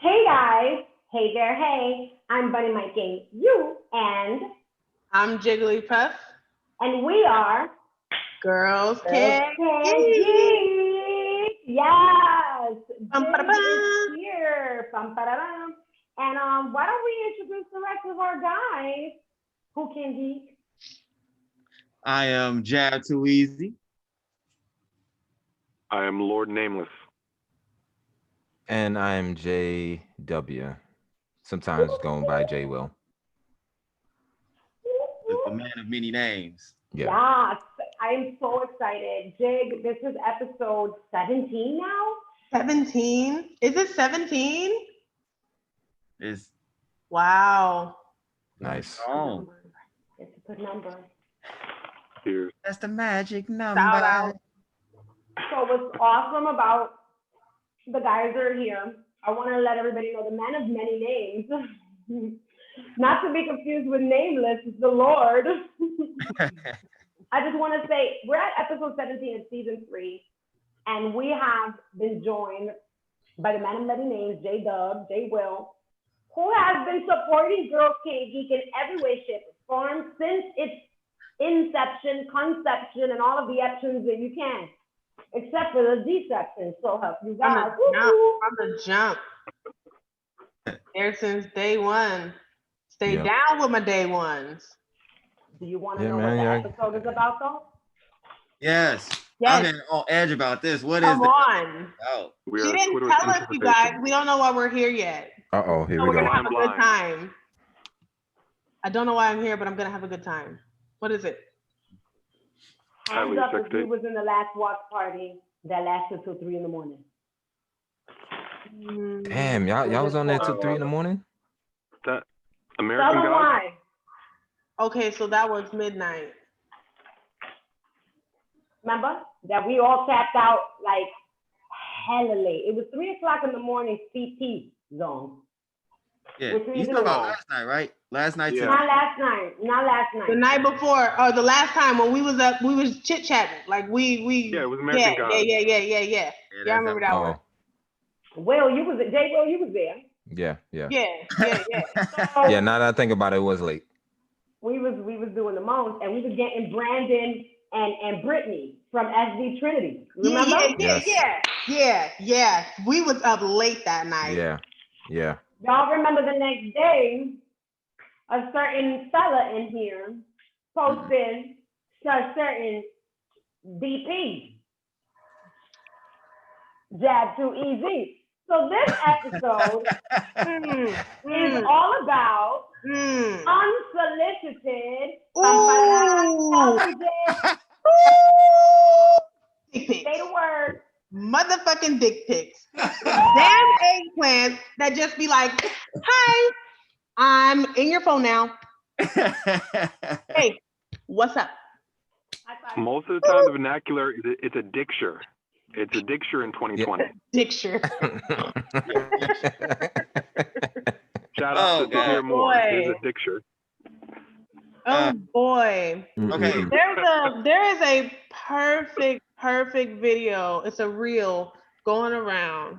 Hey guys, hey there, hey. I'm Bunny Miking you, I'm Jigglypuff. and we are Girls Girls Can't Can't Geek. Geek. Yes, Bum, Jig ba, da, is bum. here. Bum, ba-da-bum. And why don't we introduce the rest of our guys who can geek? I am Jab Too Easy. I am Lord Nameless. And I'm JW. Sometimes going by J Will. The man of many names. Yeah. Yes, I'm so excited. Jig, this is episode 17 now. 17? Is it 17? It's Wow. Nice. oh, It's a good number. Cheers. that's the magic number. Shout out. So what's awesome about the guys that are here, I want to let everybody know the man of many names. Not to be confused with nameless, the Lord. I just want to say we're at episode 17 of season 3, and we have been joined by the man of many names, J Dub, J Will, who has been supporting Girls Can't Geek in every way, shape, or form since its inception, conception, and all of the options that you can, except for the deception. So help you guys. From the jump. There since day one. Stay down with my day ones. Do you want to Yeah, know man, what yeah. the episode is about, though? Yes. Yes. I've been on edge about this. What Come is on. Oh, We She are didn't Twitter tell us, you guys. interpretation. We don't know why we're here yet. Uh-oh, here So we we're go. gonna have a good Blind. time. I don't know why I'm here, but I'm gonna have a good time. What is it? Hands Highly up if sexy. you was in the last watch party that lasted till 3 in the morning. Damn, y'all was on there till 3 in the morning? That Tell American them God? why. Okay, so that was midnight. Remember that we all tapped out like hella late. It was 3 o'clock in the morning CT zone. yeah. What were you You talking about doing? last night, right? Last night. Yeah. Not last night. Not last night. The night before, or the last time when we was up, we was chit chatting. Like we Yeah, it was American God. Yeah. Yeah, Yeah, I remember that one. Will, you was Jay Will, you was there. Yeah. Yeah. Yeah, now that I think about it, it was late. We was doing the most, and we was getting Brandon and Brittany from SD Trinity. Remember? Yeah. We was up late that night. Yeah. Y'all remember the next day, a certain fella in here posted a certain DP. Jab Too Easy. So this episode is all about unsolicited. Dick pics. Say the word. Motherfucking dick pics. Damn eggplants that just be like, hi, I'm in your phone now. Hey, what's up? Most of the time, the vernacular, it's a dicture. It's a dicture in 2020. Dicture. Shout out to God. Hear More. Boy. Here's a dicture. Oh boy. Okay. There is a perfect video. It's a reel going around.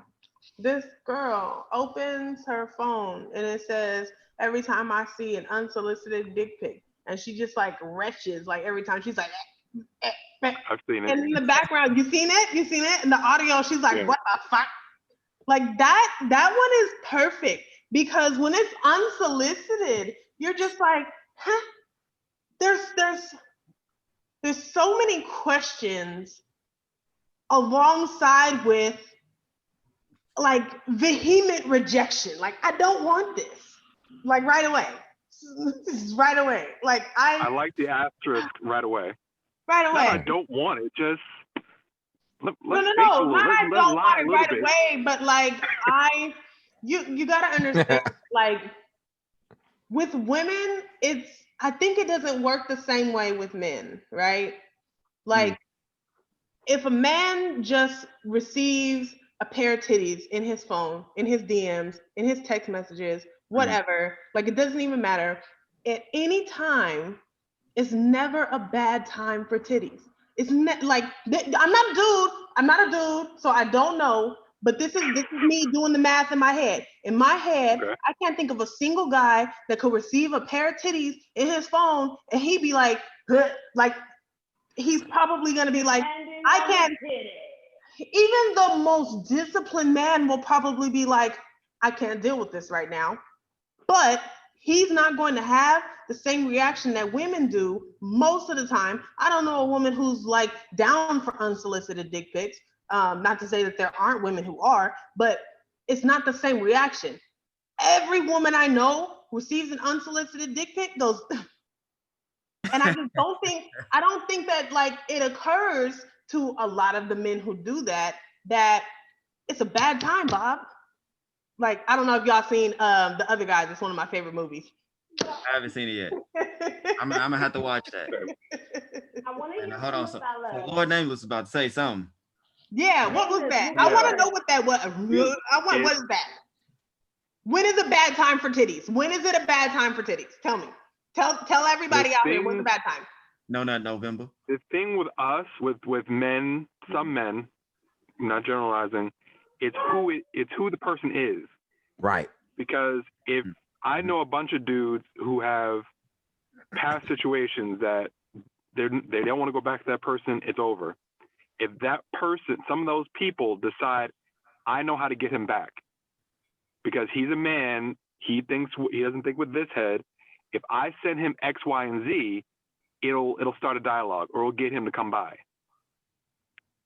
This girl opens her phone and it says, every time I see an unsolicited dick pic, and she just like retches, like every time she's like, I've seen it. and in the background, you seen it? In the audio, she's like, Yeah. what the fuck? Like that one is perfect, because when it's unsolicited, you're just like, huh? There's so many questions alongside with like vehement rejection. Like, I don't want this. Like right away. Right away. Like I like the asterisk right away. right Not away. I don't want it, just let's No. fake a Not little, I let's don't lie want a it little right bit. away, but like you gotta understand, like with women, I think it doesn't work the same way with men, right? Like if a man just receives a pair of titties in his phone, in his DMs, in his text messages, whatever, like it doesn't even matter. At any time, it's never a bad time for titties. It's not like I'm not a dude, so I don't know. But this is me doing the math in my head. In my head, Okay. I can't think of a single guy that could receive a pair of titties in his phone and he'd be like, huh, like he's probably gonna be like, I can't. Even the most disciplined man will probably be like, I can't deal with this right now. But he's not going to have the same reaction that women do most of the time. I don't know a woman who's like down for unsolicited dick pics. Not to say that there aren't women who are, but it's not the same reaction. Every woman I know receives an unsolicited dick pic, goes, and I just don't think that like it occurs to a lot of the men who do that it's a bad time, Bob. Like, I don't know if y'all seen The Other Guys. It's one of my favorite movies. I haven't seen it yet. I'm gonna have to watch that. I want to hear Hold on, some so Lord Nameless was about to say something. Yeah, what was that? Yeah. I want to know what that was. What is that? When is a bad time for titties? When is it a bad time for titties? Tell me. Tell everybody out here when's a bad time. No, not November. The thing with us, with men, some men, not generalizing, it's who the person is. Right. Because if I know a bunch of dudes who have past situations that they don't want to go back to that person, it's over. If that person, some of those people decide, I know how to get him back because he's a man, he doesn't think with this head. If I send him X, Y, and Z, it'll start a dialogue or it'll get him to come by.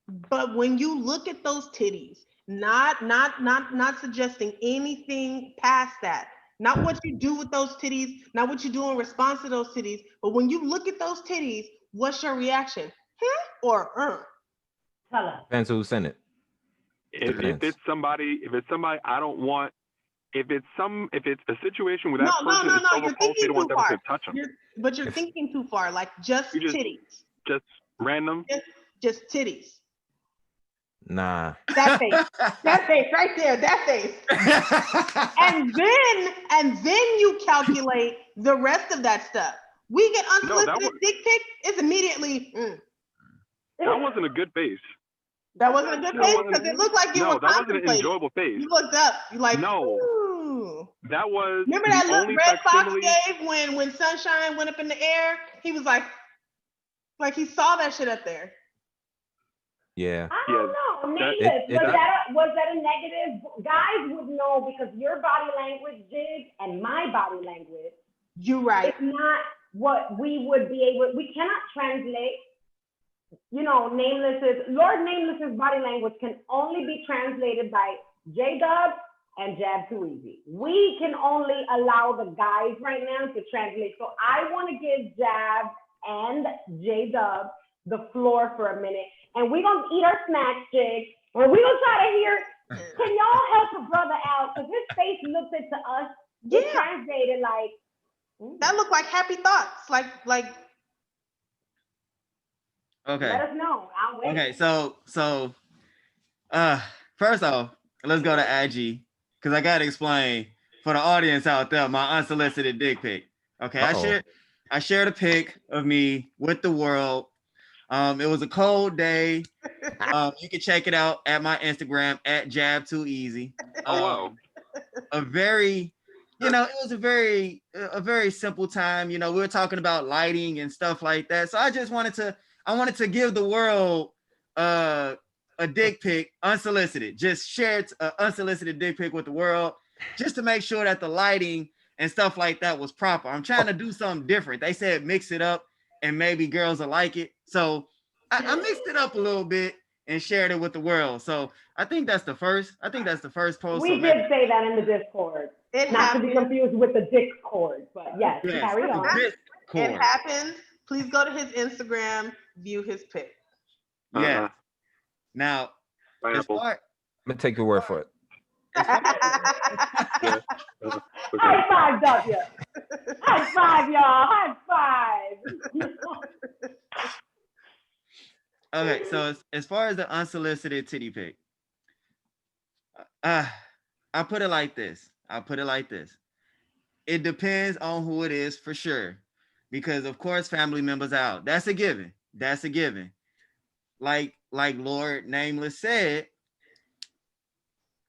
But when you look at those titties, not suggesting anything past that, not what you do with those titties, not what you do in response to those titties, but when you look at those titties, what's your reaction? Huh? Or Tell us. Depends who sent it. If it's somebody I don't want, if it's a situation where that person is so repulsed they don't want them to touch them. You're thinking too far. Like just titties. Just random. Just titties. Nah. That face right there, that face. and then you calculate the rest of that stuff. We get unsolicited dick pic, it's immediately. That wasn't a good face. That wasn't a good face because it looked like you were that wasn't an enjoyable face. You looked up, you like, no. Ooh. That was. Remember that look Red Fox gave when Sunshine went up in the air? He was like he saw that shit up there. Yeah. I don't know. Was that a negative? Guys would know because your body language, Jig, and my body language. You're right. It's not what we would be able. We cannot translate. Lord Nameless's body language can only be translated by J-Dub and Jab Too Easy. We can only allow the guys right now to translate. So I want to give Jab and J-Dub the floor for a minute. And we're going to eat our snacks, Jig. And we're going to try to hear, can y'all help a brother out? Because his face looked into us. It translated like. That looked like happy thoughts. Like. Okay. Let us know. I'll wait. Okay, so first off, let's go to IG because I gotta explain for the audience out there my unsolicited dick pic. Okay, I shared a pic of me with the world. It was a cold day. You can check it out at my Instagram at Jab Too Easy. Wow. It was a very simple time. We were talking about lighting and stuff like that. So I just wanted to give the world a dick pic, unsolicited. Just shared an unsolicited dick pic with the world, just to make sure that the lighting and stuff like that was proper. I'm trying to do something different. They said mix it up and maybe girls will like it. So I mixed it up a little bit and shared it with the world. So I think that's the first post. We did say that in the Discord. Not to be confused with the Discord, but yes, carry on. It happened. Please go to his Instagram, view his pic. Yeah. Now, I'm gonna take your word for it. High five, W. High five, y'all. High five. Okay, so as far as the unsolicited titty pic, I put it like this. It depends on who it is for sure. Because of course, family members out. That's a given. Like Lord Nameless said,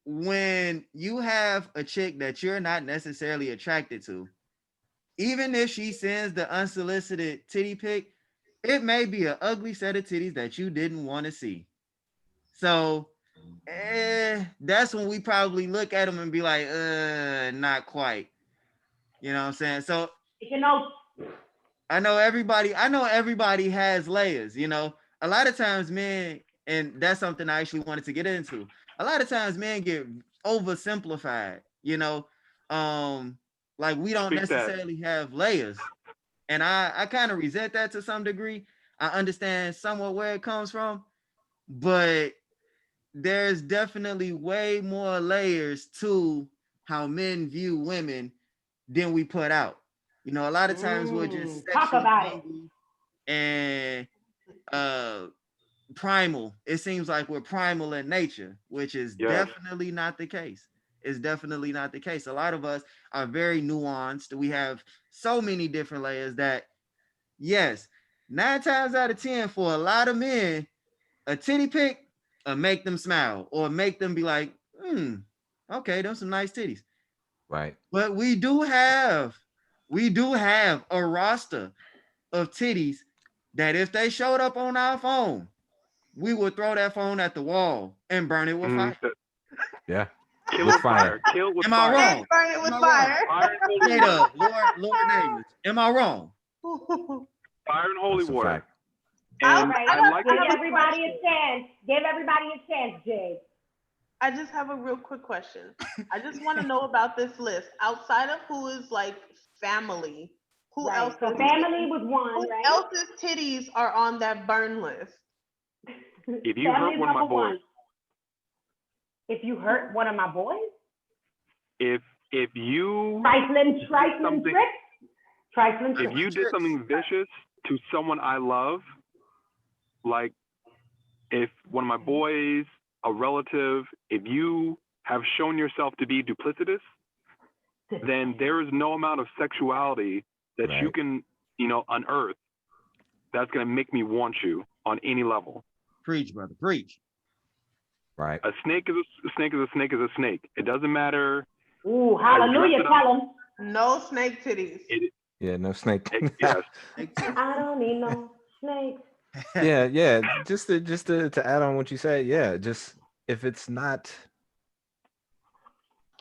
when you have a chick that you're not necessarily attracted to, even if she sends the unsolicited titty pic, it may be an ugly set of titties that you didn't want to see. So that's when we probably look at them and be like, not quite. You know what I'm saying? So I know everybody has layers, you know. A lot of times men, and that's something I actually wanted to get into. A lot of times men get oversimplified, you know. Like we don't necessarily have layers. And I kind of resent that to some degree. I understand somewhat where it comes from, but there's definitely way more layers to how men view women than we put out. You know, a lot of times we're just talk sexually about it. hungry and primal. It seems like we're primal in nature, which is definitely not the case. It's definitely not the case. A lot of us are very nuanced. We have so many different layers that, yes, 9 times out of 10 for a lot of men, a titty pic make them smile or make them be like, okay, those some nice titties. Right. But we do have a roster of titties that if they showed up on our phone, we would throw that phone at the wall and burn it with fire. Yeah. Kill with fire. Kill with fire. Am I wrong? Burn it with fire. Straight up, Lord Davis. Am I wrong? Fire and holy That's a water. fact. And Right. I like Give everybody a chance. Give everybody a chance, Jade. I just have a real quick question. I just want to know about this list. Outside of who is like family, who Right. else? So family was one, Who right? else's titties are on that burn list? If you hurt one of my boys. If you hurt one of my boys? If you Trifling tricks? Trifling if tricks. you did something vicious to someone I love, like if one of my boys, a relative, if you have shown yourself to be duplicitous, then there is no amount of sexuality that you can, unearth that's going to make me want you on any level. Preach, brother, preach. Right. A snake is a snake is a snake is a snake. It doesn't matter. Ooh, hallelujah, tell him. No snake titties. Yeah, no snake. Yes. I don't need no snakes. Yeah. Just to add on what you said, yeah, just if it's not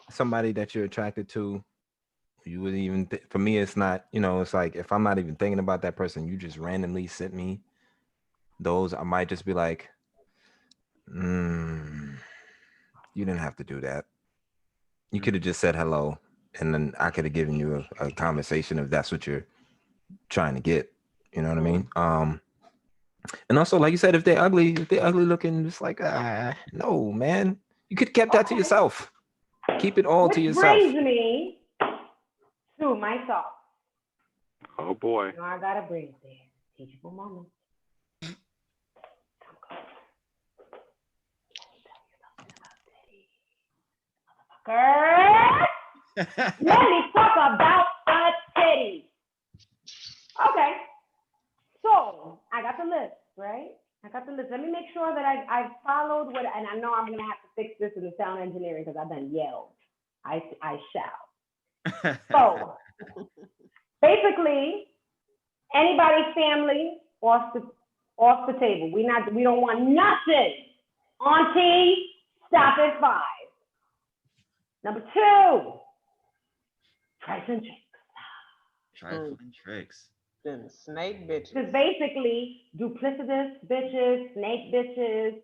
somebody that you're attracted to, you would even for me, it's not, it's like if I'm not even thinking about that person, you just randomly sent me those, I might just be like, you didn't have to do that. You could have just said hello, and then I could have given you a conversation if that's what you're trying to get. You know what I mean? And also, like you said, if they're ugly looking, just like, no, man, you could have kept that to yourself. Keep it all to yourself. Which brings me to my thoughts. Oh boy. I gotta breathe there. Teachable moment. Let me talk about the titties. Okay. So I got the list, right? I got the list. Let me make sure that I've followed what, and I know I'm gonna have to fix this in the sound engineering because I've been yelled. I shall. So basically, anybody's family off the table. We don't want nothing. Auntie, stop at 5. Number 2, trifling tricks. Trifling tricks. Them snake bitches. Because basically, duplicitous bitches, snake bitches,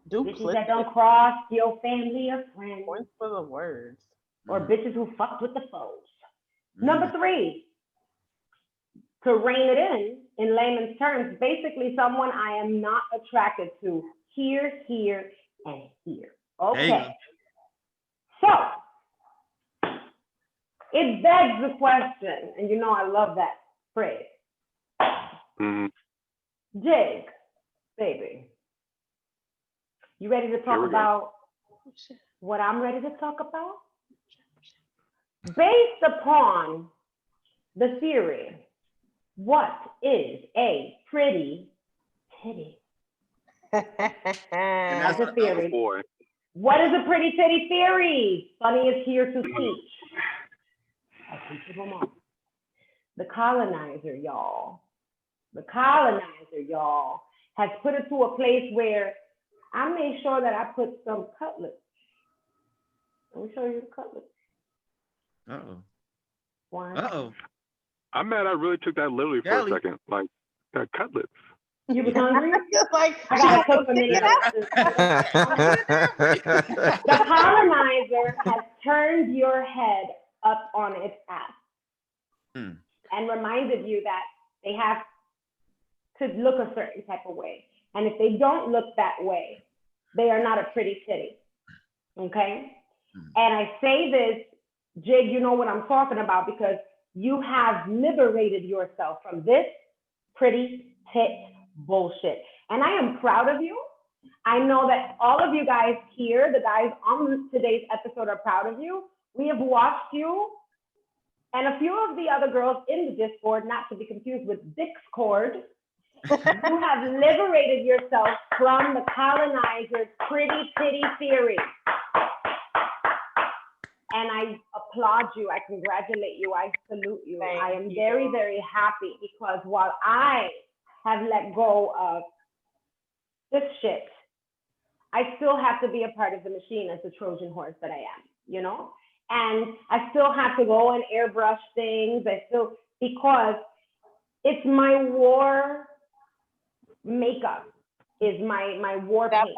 bitches that don't cross your family or friends. Points for the words. Or bitches who fuck with the foes. Number 3, to rein it in layman's terms, basically someone I am not attracted to here, and here. Okay. So, it begs the question, and you know I love that phrase. Jake, baby, you ready to talk about what I'm ready to talk about? Based upon the theory, what is a pretty titty? And That's a theory. Oh boy. What is a pretty titty theory? Sunny is here to teach. I'll teach them all. The colonizer, y'all. The colonizer, y'all, has put it to a place where I made sure that I put some cutlets. Let me show you the cutlets. Uh-oh. One. Uh-oh. I'm mad I really took that literally for Golly. a second. Like, that cutlets. You was hungry? Like, I gotta cook for me. The colonizer has turned your head up on its ass and reminded you that they have to look a certain type of way. And if they don't look that way, they are not a pretty titty. Okay? And I say this, Jig, you know what I'm talking about, because you have liberated yourself from this pretty tit bullshit. And I am proud of you. I know that all of you guys here, the guys on today's episode, are proud of you. We have watched you and a few of the other girls in the Discord, not to be confused with Discord. You have liberated yourself from the colonizer's pretty titty theory. And I applaud you. I congratulate you. I salute you. I am very, very happy because while I have let go of this shit, I still have to be a part of the machine as the Trojan horse that I am, you know? And I still have to go and airbrush things. Because it's my war makeup is my war paint.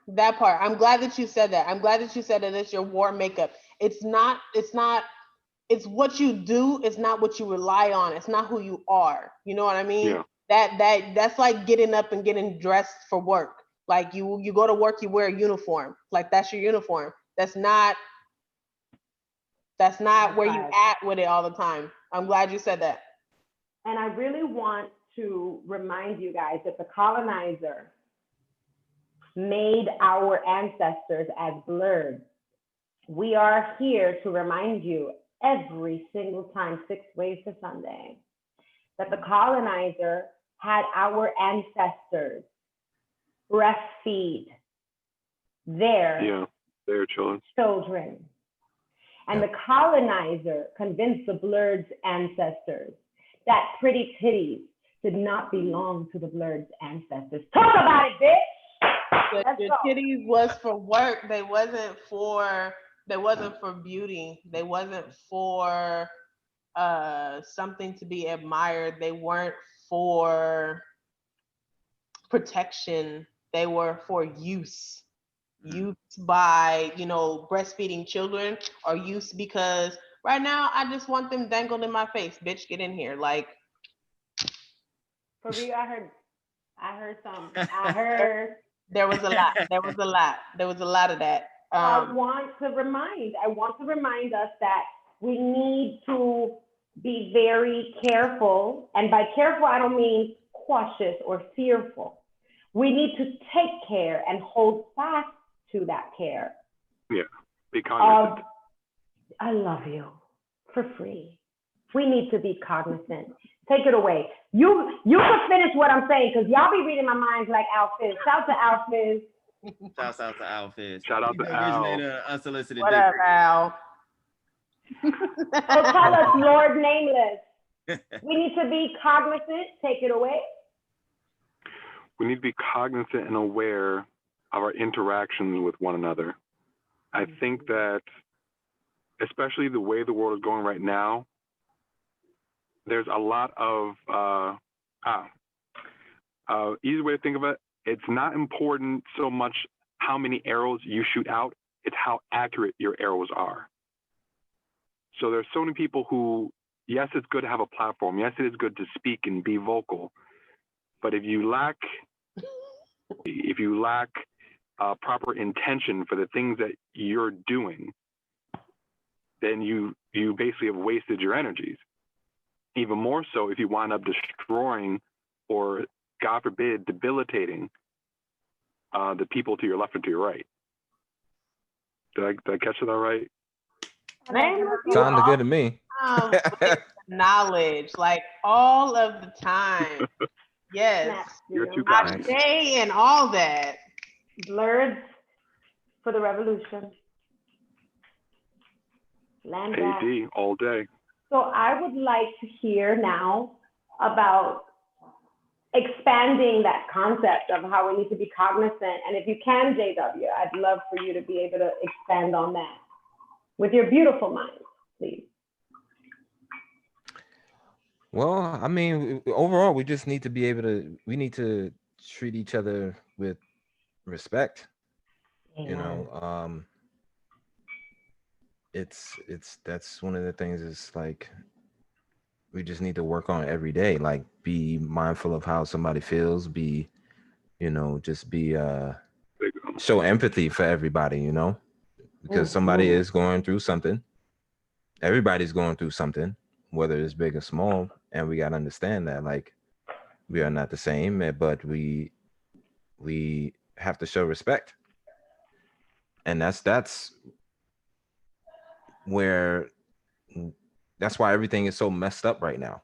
That part. I'm glad that you said that. I'm glad that you said that it's your war makeup. It's what you do. It's not what you rely on. It's not who you are. You know what I mean? Yeah. That's like getting up and getting dressed for work. Like you go to work, you wear a uniform. Like that's your uniform. That's not where you at with it all the time. I'm glad you said that. And I really want to remind you guys that the colonizer made our ancestors as blurs. We are here to remind you every single time, 6 ways to Sunday, that the colonizer had our ancestors breastfeed their children. And the colonizer convinced the Blurred's ancestors that pretty titties did not belong to the Blurred's ancestors. Talk about it, bitch! The titties was for work. They wasn't for beauty. They wasn't for something to be admired. They weren't for protection. They were for use. Use by, breastfeeding children, or use because right now I just want them dangled in my face. Bitch, get in here. Like, for real, I heard something. I heard there was a lot. There was a lot of that. I want to remind us that we need to be very careful. And by careful, I don't mean cautious or fearful. We need to take care and hold fast to that care. Yeah, be cognizant. I love you for free. We need to be cognizant. Take it away. You can finish what I'm saying, because y'all be reading my minds like Al Fizz. Shout to Al Fizz. Shout out to Al Fizz. Shout out to Al. Unsolicited. What up, Al? So tell us, Lord Nameless. We need to be cognizant. Take it away. We need to be cognizant and aware of our interactions with one another. I think that, especially the way the world is going right now, there's a lot of easy way to think of it. It's not important so much how many arrows you shoot out, it's how accurate your arrows are. So there's so many people who, yes, it's good to have a platform. Yes, it is good to speak and be vocal. But if you lack proper intention for the things that you're doing, then you basically have wasted your energies. Even more so if you wind up destroying or, God forbid, debilitating the people to your left and to your right. Did I catch it all right? Sounded good to me. Knowledge, like all of the time. Yes. You're too kind. Day and all that. Blurred. for the revolution. Land grab. AD all day. So I would like to hear now about expanding that concept of how we need to be cognizant. And if you can, JW, I'd love for you to be able to expand on that with your beautiful mind, please. Well, I mean, overall, we just need to be able to, we need to treat each other with respect. You know, that's one of the things is like, we just need to work on every day. Like, be mindful of how somebody feels, be, you know, just be, show empathy for everybody, you know, because somebody is going through something. Everybody's going through something, whether it's big or small. And we got to understand that, like, we are not the same, but we have to show respect. And that's where, that's why everything is so messed up right now.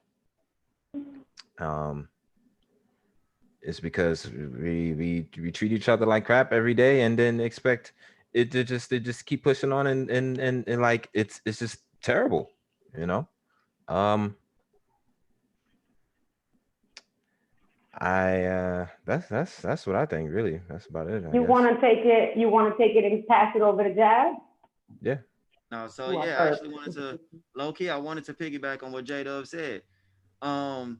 It's because we treat each other like crap every day, and then expect it to just keep pushing on, and like it's just terrible, you know. That's what I think, really. That's about it. You want to take it? You want to take it and pass it over to Jazz? Yeah. No, so yeah, I actually wanted to low key. I wanted to piggyback on what J-Dub said, and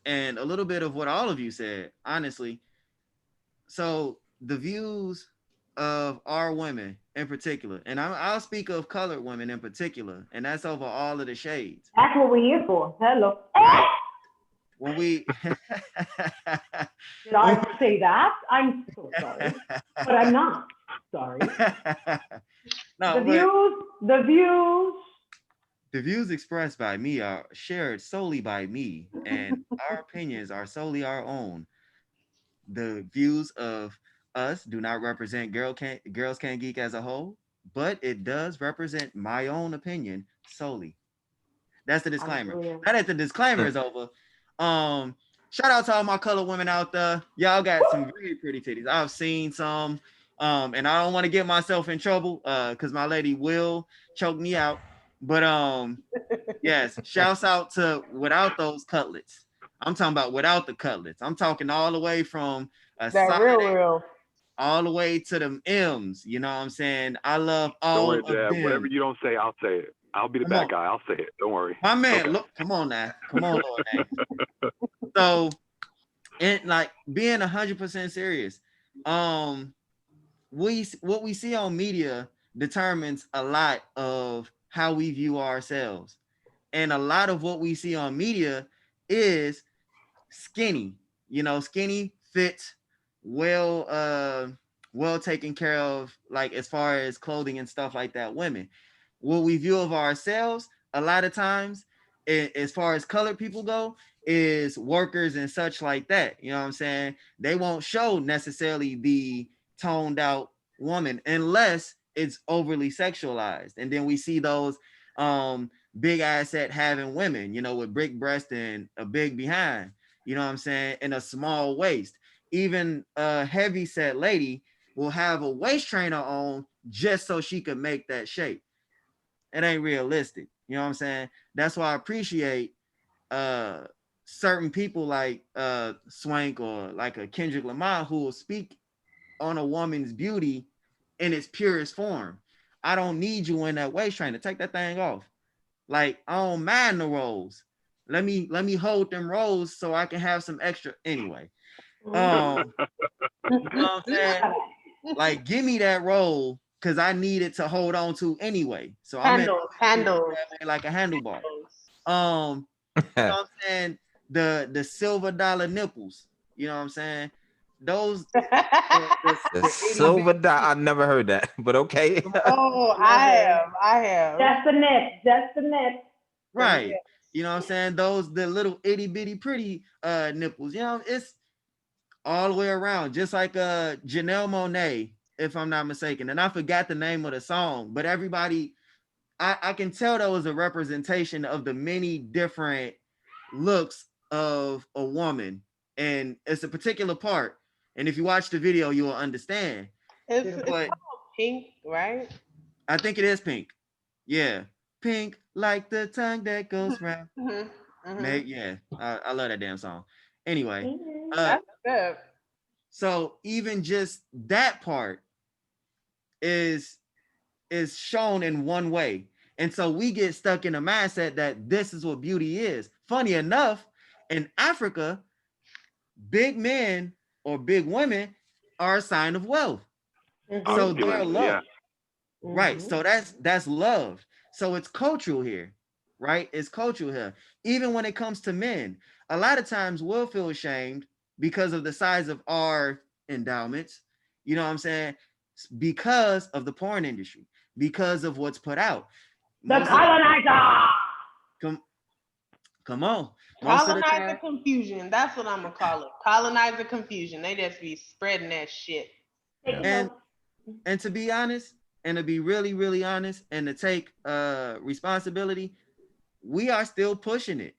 a little bit of what all of you said, honestly. So the views of our women in particular, and I'll speak of colored women in particular, and that's over all of the shades. That's what we're here for. Hello. When we Did I say that? I'm so sorry, but I'm not sorry. No, the views expressed by me are shared solely by me, and our opinions are solely our own. The views of us do not represent Girls Can't Geek as a whole, but it does represent my own opinion solely. That's the disclaimer. Now that the disclaimer is over, shout out to all my colored women out there. Y'all got some very pretty titties. I've seen some, and I don't want to get myself in trouble, because my lady will choke me out. But yes, shouts out to without those cutlets. I'm talking about without the cutlets. I'm talking all the way from that real, all the way to them M's. You know what I'm saying? I love all of them. Whatever you don't say, I'll say it. I'll be the bad guy. I'll say it. Don't worry. My man, look, come on now. Come on, Lord. So, and like being 100% serious, what we see on media determines a lot of how we view ourselves. And a lot of what we see on media is skinny, you know, skinny, fit, well taken care of, like as far as clothing and stuff like that, women. What we view of ourselves a lot of times, as far as colored people go, is workers and such like that. You know what I'm saying? They won't show necessarily the toned out woman unless it's overly sexualized. And then we see those big asset having women, you know, with big breast and a big behind, you know what I'm saying, and a small waist. Even a heavy set lady will have a waist trainer on just so she could make that shape. It ain't realistic. You know what I'm saying? That's why I appreciate certain people like Swank or like a Kendrick Lamar who will speak on a woman's beauty in its purest form. I don't need you in that waist trainer. Take that thing off. Like, I don't mind the rolls. Let me hold them rolls so I can have some extra anyway. You know what I'm saying? Like, give me that roll because I need it to hold on to anyway. So handles like a handlebar. You know what I'm saying? The silver dollar nipples. You know what I'm saying? Those the silver dollar. I never heard that, but okay. Oh, I have. Just the nip. Right. You know what I'm saying? The little itty bitty pretty nipples. You know, it's all the way around, just like Janelle Monáe, if I'm not mistaken. And I forgot the name of the song, but everybody, I can tell that was a representation of the many different looks of a woman. And it's a particular part. And if you watch the video, you will understand. It's Pink, right? I think it is pink. Yeah. Pink like the tongue that goes round. Yeah, I love that damn song. Anyway, That's good. so even just that part is shown in one way. And so we get stuck in a mindset that this is what beauty is. Funny enough, in Africa, big men or big women are a sign of wealth. So they're Opulent, yeah. loved. Right. So that's love. So it's cultural here, right? It's cultural here. Even when it comes to men, a lot of times we'll feel ashamed because of the size of our endowments. You know what I'm saying? Because of the porn industry, because of what's put out. The colonizer. Come on. Colonizer confusion. That's what I'm gonna call it. Colonizer confusion. They just be spreading that shit. And to be honest, and to be really, really honest, and to take responsibility, we are still pushing it.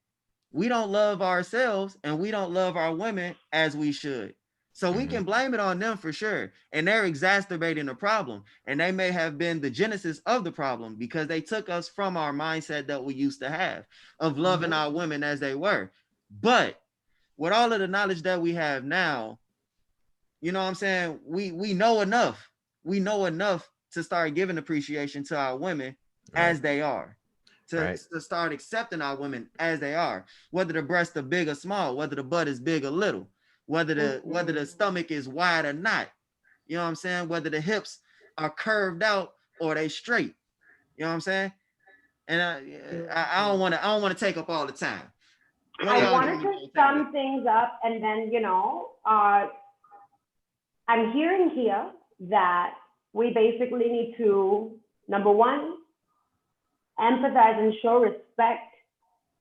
We don't love ourselves and we don't love our women as we should. So we can blame it on them for sure. And they're exacerbating the problem. And they may have been the genesis of the problem because they took us from our mindset that we used to have of loving our women as they were. But with all of the knowledge that we have now, you know what I'm saying? We know enough. We know enough to start giving appreciation to our women as they are. To start accepting our women as they are, whether the breasts are big or small, whether the butt is big or little, whether the stomach is wide or not, you know what I'm saying, whether the hips are curved out or they straight, you know what I'm saying. And I don't want to take up all the time. I wanted to sum things up, and then I'm hearing here that we basically need to, number one, empathize and show respect,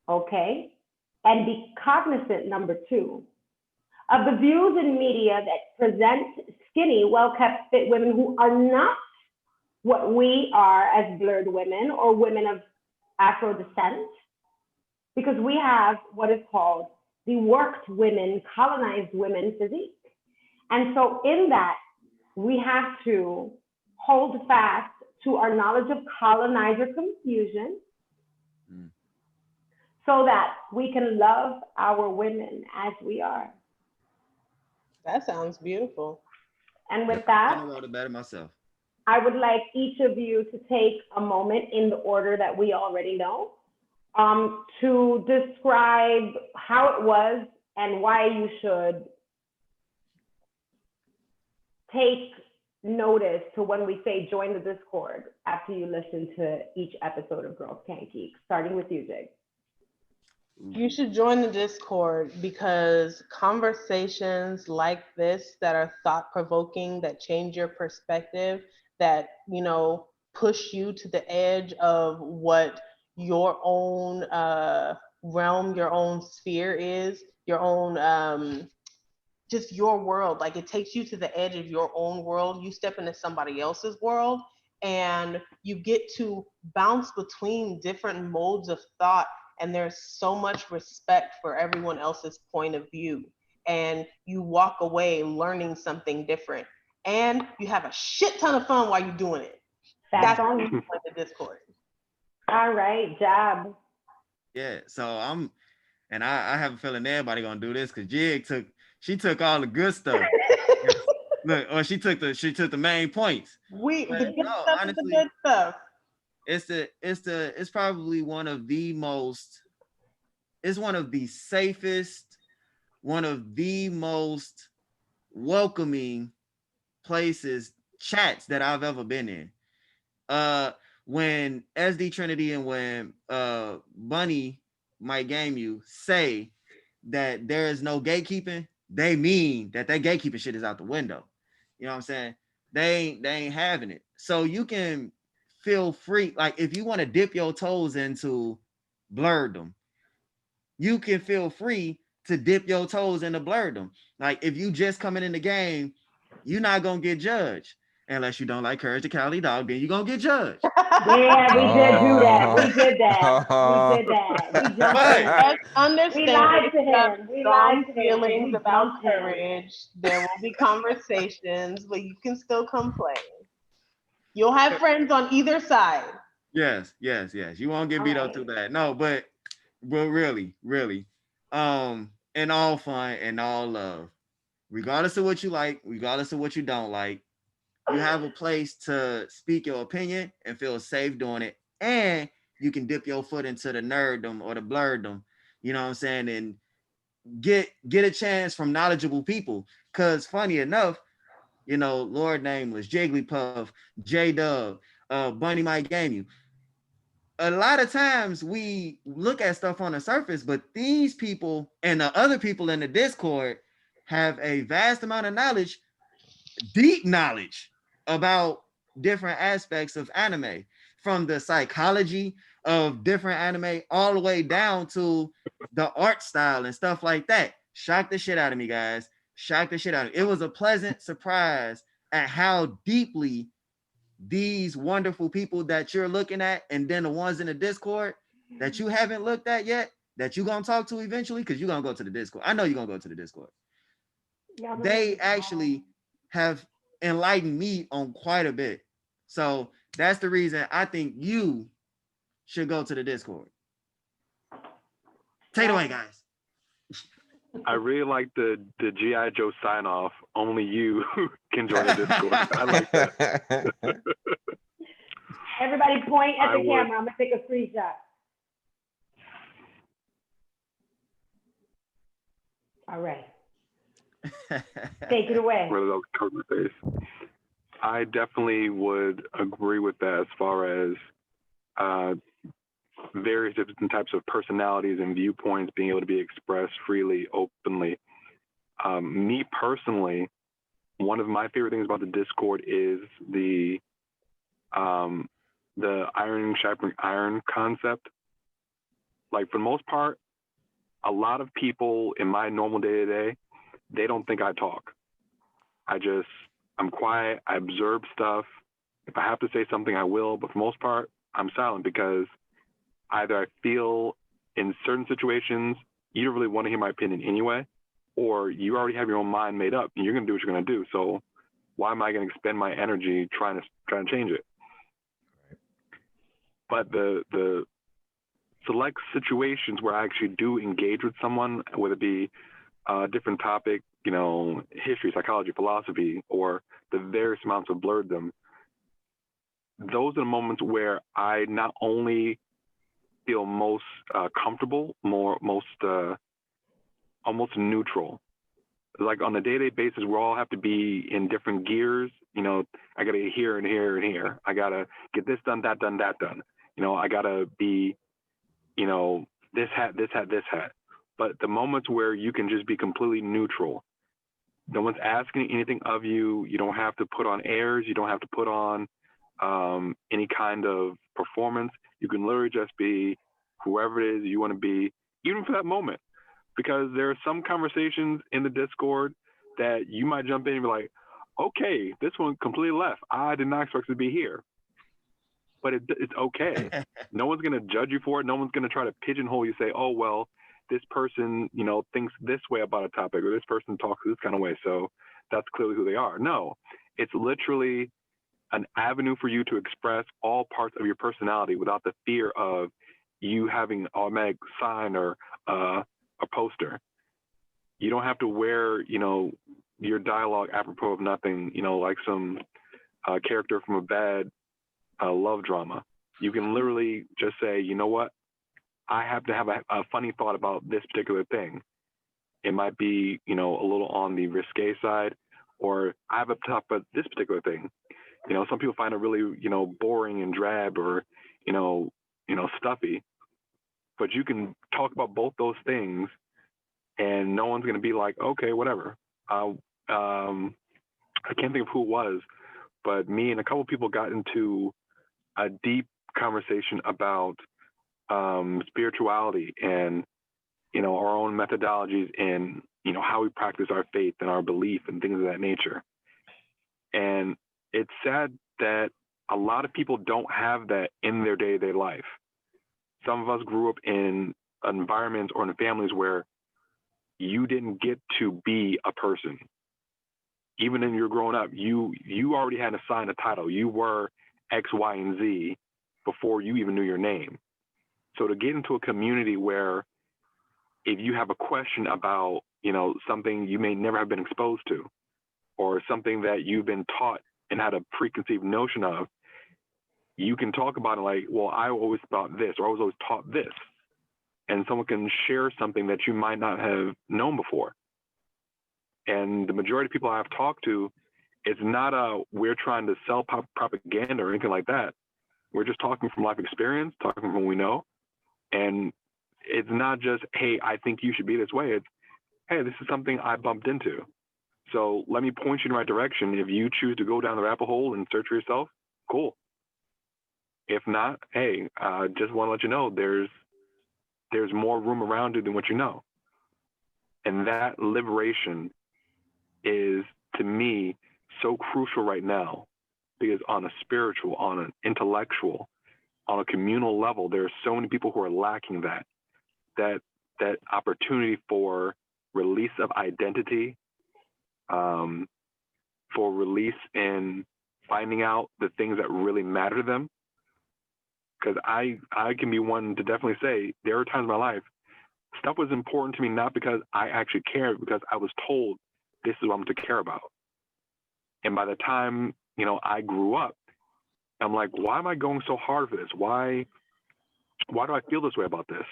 okay? And be cognizant, number two, of the views in media that present skinny, well-kept, fit women who are not what we are as blurred women or women of Afro descent, because we have what is called the worked women, colonized women physique. And so in that, we have to hold fast to our knowledge of colonizer confusion so that we can love our women as we are. That sounds beautiful. And with that, I wrote it better myself. I would like each of you to take a moment in the order that we already know to describe how it was and why you should take notice to when we say join the Discord after you listen to each episode of Girls Can't Geek, starting with you, Jay. You should join the Discord because conversations like this that are thought-provoking, that change your perspective, that, push you to the edge of what your own realm, your own sphere is, your own just your world. Like, it takes you to the edge of your own world. You step into somebody else's world and you get to bounce between different modes of thought, and there's so much respect for everyone else's point of view, and you walk away learning something different, and you have a shit ton of fun while you're doing it. That's on the Discord. All right, Jab. Yeah, so I have a feeling everybody gonna do this because Jig took all the good stuff. Look, or she took the main points. The good stuff honestly, is the good stuff. It's probably one of the safest, one of the most welcoming places, chats that I've ever been in. When SD Trinity and when Bunny Mike Game You say that there is no gatekeeping, they mean that gatekeeping shit is out the window. You know what I'm saying? They ain't having it. So you can feel free. Like, if you want to dip your toes into blurredom, you can feel free to dip your toes into blurredom. Like, if you just coming in the game, you're not gonna get judged. Unless you don't like Courage the Cowardly Dog, then you're gonna get judged. Yeah, we did do that. We did that. We jumped in. Let's understand. We lied to him. We lied to feelings about Courage. There will be conversations, but you can still come play. You'll have friends on either side. Yes. You won't get beat up too bad. No, but really, in all fun and all love, regardless of what you like, regardless of what you don't like, you have a place to speak your opinion and feel safe doing it. And you can dip your foot into the nerddom or the blurrdom, you know what I'm saying? And get a chance from knowledgeable people. Cause funny enough, you know, Lord Nameless, Jigglypuff, J-Dub, Bunny Mike Game You. A lot of times we look at stuff on the surface, but these people and the other people in the Discord have a vast amount of knowledge, deep knowledge about different aspects of anime, from the psychology of different anime all the way down to the art style and stuff like that. Shocked the shit out of me, guys. Shocked the shit out of me. It was a pleasant surprise at how deeply these wonderful people that you're looking at, and then the ones in the Discord that you haven't looked at yet, that you're gonna talk to eventually, because you're gonna go to the Discord. I know you're gonna go to the Discord. Yeah, they actually have enlightened me on quite a bit. So that's the reason I think you should go to the Discord. Take it away, guys. I really like the G.I. Joe sign off. Only you can join the Discord. I like that. Everybody point at the camera. I'm gonna take a screenshot. All right. Take it away. I definitely would agree with that as far as various different types of personalities and viewpoints being able to be expressed freely, openly. Me personally, one of my favorite things about the Discord is the iron sharpening iron concept. Like, for the most part, a lot of people in my normal day-to-day, they don't think I talk. I'm quiet, I observe stuff. If I have to say something, I will, but for the most part, I'm silent, because either I feel in certain situations, you don't really want to hear my opinion anyway, or you already have your own mind made up and you're going to do what you're going to do. So why am I going to expend my energy trying to change it? But the select situations where I actually do engage with someone, whether it be a different topic, you know, history, psychology, philosophy, or the various amounts of blurredom, those are the moments where I not only feel most comfortable, almost neutral. Like, on a day-to-day basis, we all have to be in different gears. You know, I got to get here and here and here. I got to get this done, that done, that done. You know, I got to be, you know, this hat, this hat, this hat. But the moments where you can just be completely neutral, no one's asking anything of you. You don't have to put on airs. You don't have to put on any kind of performance. You can literally just be whoever it is you want to be, even for that moment. Because there are some conversations in the Discord that you might jump in and be like, okay, this one completely left. I did not expect it to be here. But it's okay. No one's going to judge you for it. No one's going to try to pigeonhole you, say, oh, well, this person, you know, thinks this way about a topic, or this person talks this kind of way, so that's clearly who they are. No, it's literally an avenue for you to express all parts of your personality without the fear of you having an automatic sign or a poster. You don't have to wear, you know, your dialogue apropos of nothing, you know, like some character from a bad love drama. You can literally just say, you know what? I have to have a funny thought about this particular thing. It might be, you know, a little on the risque side, or I have a talk about this particular thing. You know, some people find it really, you know, boring and drab, or, you know, stuffy. But you can talk about both those things, and no one's going to be like, okay, whatever. I can't think of who it was, but me and a couple people got into a deep conversation about spirituality and, you know, our own methodologies and, you know, how we practice our faith and our belief and things of that nature. And it's sad that a lot of people don't have that in their day-to-day life. Some of us grew up in environments or in families where you didn't get to be a person. Even when you were growing up, you already had assigned a title. You were X, Y, and Z before you even knew your name. So to get into a community where if you have a question about, something you may never have been exposed to, or something that you've been taught and had a preconceived notion of, you can talk about it like, well, I always thought this, or I was always taught this. And someone can share something that you might not have known before. And the majority of people I've talked to, it's not we're trying to sell propaganda or anything like that. We're just talking from life experience, talking from what we know. And it's not just, hey, I think you should be this way. It's, hey, this is something I bumped into. So let me point you in the right direction. If you choose to go down the rabbit hole and search for yourself, cool. If not, hey, just want to let you know there's more room around you than what you know. And that liberation is, to me, so crucial right now, because on a spiritual, on an intellectual, on a communal level, there are so many people who are lacking that opportunity for release of identity, for release in finding out the things that really matter to them. Because I can be one to definitely say there are times in my life stuff was important to me, not because I actually cared, because I was told this is what I'm to care about. And by the time, I grew up, I'm like, why am I going so hard for this? Why do I feel this way about this?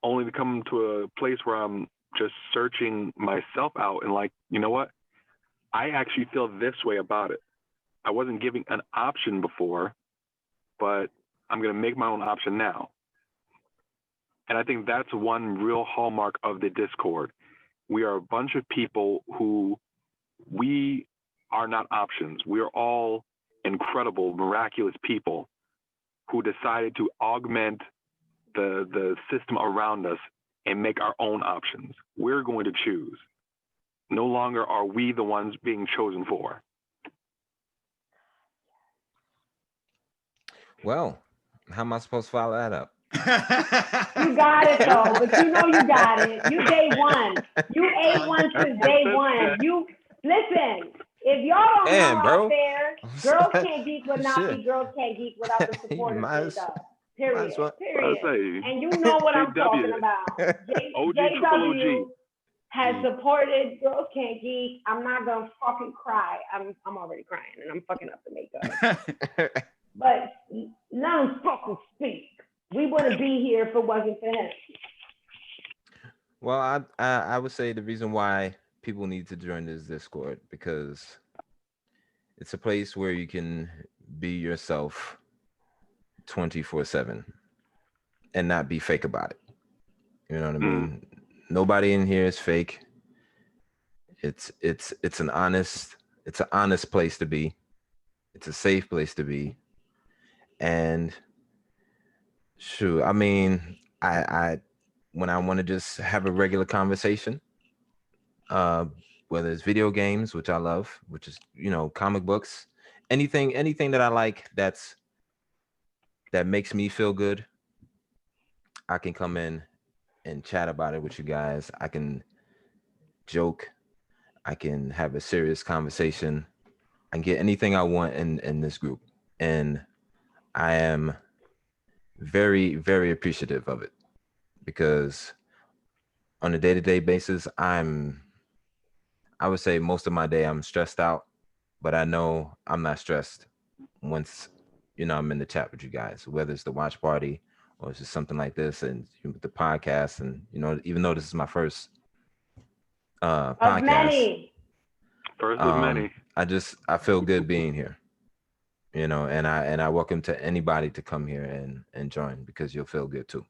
Only to come to a place where I'm just searching myself out and like, you know what? I actually feel this way about it. I wasn't giving an option before, but I'm going to make my own option now. And I think that's one real hallmark of the Discord. We are a bunch of people who we are not options. We are all incredible, miraculous people who decided to augment the system around us and make our own options. We're going to choose. No longer are we the ones being chosen for. Well, how am I supposed to follow that up? You got it though, but you got it. You day one. You A1 since day one. You listen. If y'all don't Damn, know bro. out there, Girls Can't Geek would not Shit. be Girls Can't Geek without the support of Might as- J-Dub. Period. as well. Period. And you know what I'm talking about. OG, JW OG. has supported Girls Can't Geek. I'm not gonna fucking cry. I'm already crying and I'm fucking up the makeup. But let him fucking speak. We wouldn't be here if it wasn't for him. Well, I would say the reason why people need to join this Discord, because it's a place where you can be yourself 24/7 and not be fake about it. You know what I mean? Nobody in here is fake. It's an honest place to be. It's a safe place to be. And shoot, I mean, I when I want to just have a regular conversation, whether it's video games, which I love, which is, comic books, anything that I like that makes me feel good, I can come in and chat about it with you guys. I can joke, I can have a serious conversation, I can get anything I want in this group. And I am very, very appreciative of it, because on a day-to-day basis, I would say most of my day I'm stressed out, but I know I'm not stressed once, I'm in the chat with you guys, whether it's the watch party or it's just something like this, and the podcast. And, even though this is my first podcast, of many. First of many. I feel good being here, and I welcome to anybody to come here and join, because you'll feel good too.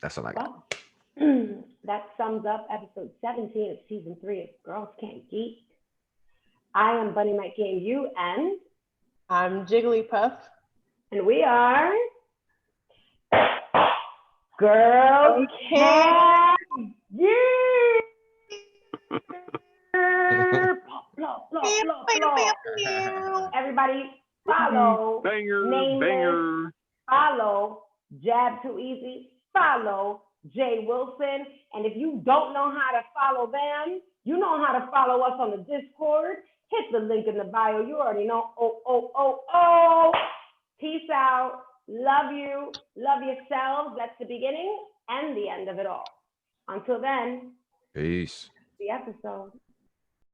That's all I got. Well, that sums up episode 17 of season 3 of Girls Can't Geek. I am Bunny Mike Game You, and I'm Jigglypuff. And we are Girls Can't Geek. Everybody follow Banger. Follow Jab Too Easy, follow Jay Wilson, and if you don't know how to follow them, you know how to follow us on the Discord. hit the link in the bio. You already know. Oh. Peace out. Love you. Love yourselves. That's the beginning and the end of it all. Until then, Peace. the episode.